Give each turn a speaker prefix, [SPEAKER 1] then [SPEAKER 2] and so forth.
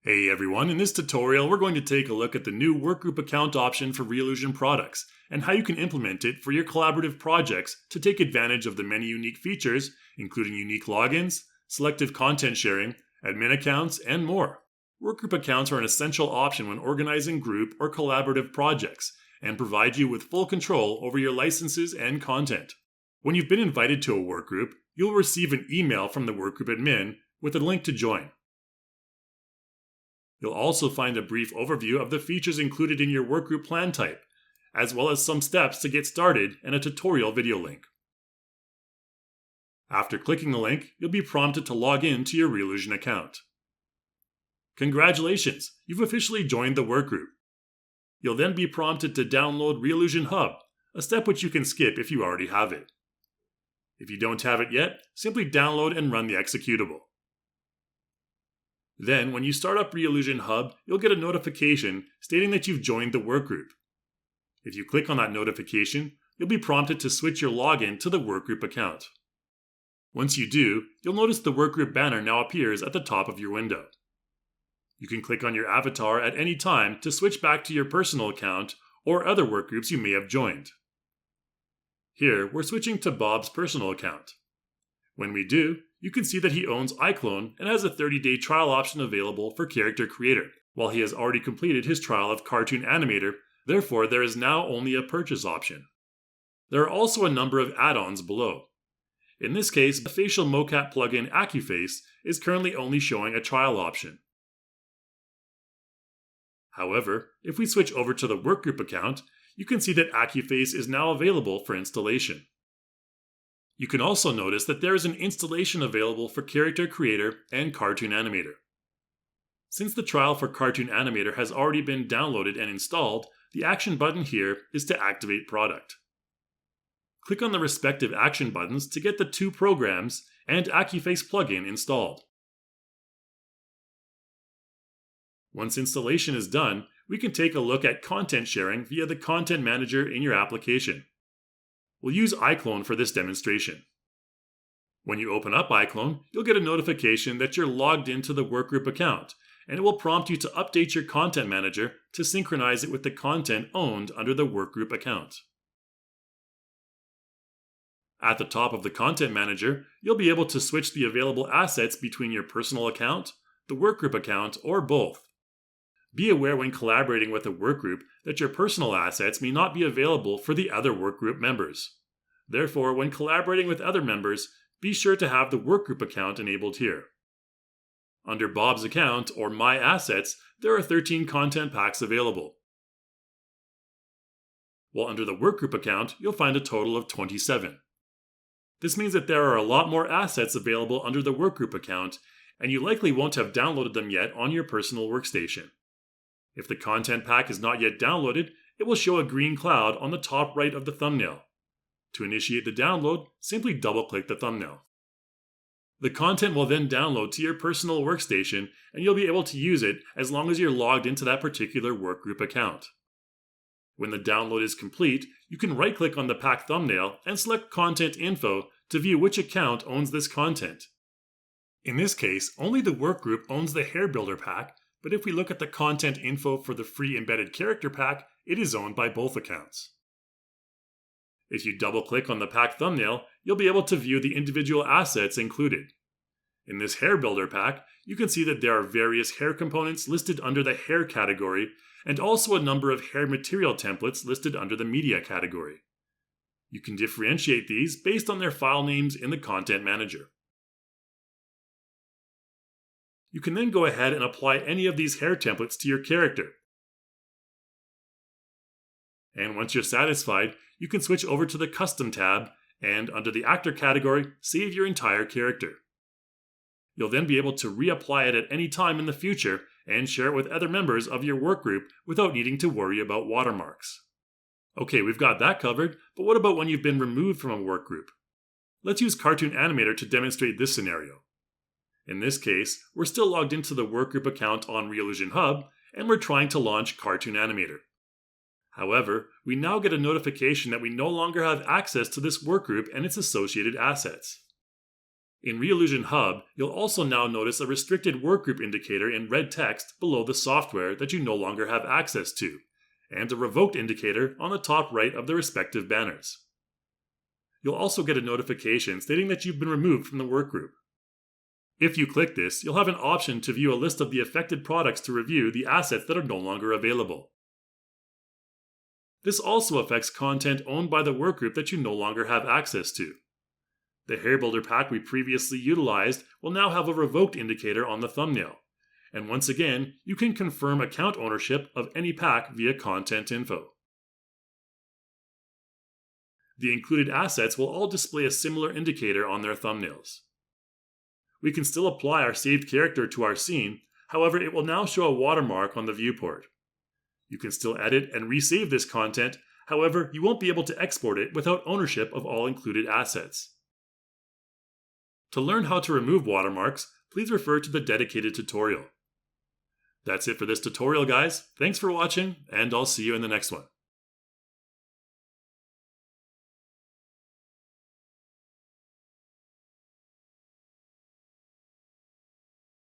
[SPEAKER 1] Hey everyone, in this tutorial we're going to take a look at the new Workgroup account option for Reallusion products and how you can implement it for your collaborative projects to take advantage of the many unique features, including unique logins, selective content sharing, admin accounts, and more. Workgroup accounts are an essential option when organizing group or collaborative projects and provide you with full control over your licenses and content. When you've been invited to a workgroup, you'll receive an email from the workgroup admin with a link to join. You'll also find a brief overview of the features included in your workgroup plan type, as well as some steps to get started and a tutorial video link. After clicking the link, you'll be prompted to log in to your Reallusion account. Congratulations! You've officially joined the workgroup. You'll then be prompted to download Reallusion Hub, a step which you can skip if you already have it. If you don't have it yet, simply download and run the executable. Then, when you start up Reallusion Hub, you'll get a notification stating that you've joined the workgroup. If you click on that notification, you'll be prompted to switch your login to the workgroup account. Once you do, you'll notice the workgroup banner now appears at the top of your window. You can click on your avatar at any time to switch back to your personal account or other workgroups you may have joined. Here, we're switching to Bob's personal account. When we do, you can see that he owns iClone and has a 30-day trial option available for Character Creator, while he has already completed his trial of Cartoon Animator, therefore there is now only a purchase option. There are also a number of add-ons below. In this case, the facial mocap plugin AccuFace is currently only showing a trial option. However, if we switch over to the Workgroup account, you can see that AccuFace is now available for installation. You can also notice that there is an installation available for Character Creator and Cartoon Animator. Since the trial for Cartoon Animator has already been downloaded and installed, the action button here is to activate product. Click on the respective action buttons to get the two programs and AccuFace plugin installed. Once installation is done, we can take a look at content sharing via the Content Manager in your application. We'll use iClone for this demonstration. When you open up iClone, you'll get a notification that you're logged into the Workgroup account, and it will prompt you to update your Content Manager to synchronize it with the content owned under the Workgroup account. At the top of the Content Manager, you'll be able to switch the available assets between your personal account, the Workgroup account, or both. Be aware when collaborating with a workgroup that your personal assets may not be available for the other workgroup members. Therefore, when collaborating with other members, be sure to have the workgroup account enabled here. Under Bob's account, or My Assets, there are 13 content packs available. While under the workgroup account, you'll find a total of 27. This means that there are a lot more assets available under the workgroup account, and you likely won't have downloaded them yet on your personal workstation. If the content pack is not yet downloaded, it will show a green cloud on the top right of the thumbnail. To initiate the download, simply double-click the thumbnail. The content will then download to your personal workstation, and you'll be able to use it as long as you're logged into that particular workgroup account. When the download is complete, you can right-click on the pack thumbnail and select Content Info to view which account owns this content. In this case, only the workgroup owns the Hair Builder pack, but if we look at the content info for the free embedded character pack, it is owned by both accounts. If you double-click on the pack thumbnail, you'll be able to view the individual assets included. In this Hair Builder pack, you can see that there are various hair components listed under the Hair category, and also a number of hair material templates listed under the Media category. You can differentiate these based on their file names in the Content Manager. You can then go ahead and apply any of these hair templates to your character. And once you're satisfied, you can switch over to the Custom tab and, under the Actor category, save your entire character. You'll then be able to reapply it at any time in the future and share it with other members of your workgroup without needing to worry about watermarks. Okay, we've got that covered, but what about when you've been removed from a workgroup? Let's use Cartoon Animator to demonstrate this scenario. In this case, we're still logged into the Workgroup account on Reallusion Hub, and we're trying to launch Cartoon Animator. However, we now get a notification that we no longer have access to this workgroup and its associated assets. In Reallusion Hub, you'll also now notice a restricted workgroup indicator in red text below the software that you no longer have access to, and a revoked indicator on the top right of the respective banners. You'll also get a notification stating that you've been removed from the workgroup. If you click this, you'll have an option to view a list of the affected products to review the assets that are no longer available. This also affects content owned by the workgroup that you no longer have access to. The Hair Builder pack we previously utilized will now have a revoked indicator on the thumbnail, and once again, you can confirm account ownership of any pack via Content Info. The included assets will all display a similar indicator on their thumbnails. We can still apply our saved character to our scene, however it will now show a watermark on the viewport. You can still edit and resave this content, however you won't be able to export it without ownership of all included assets. To learn how to remove watermarks, please refer to the dedicated tutorial. That's it for this tutorial, guys. Thanks for watching, and I'll see you in the next one.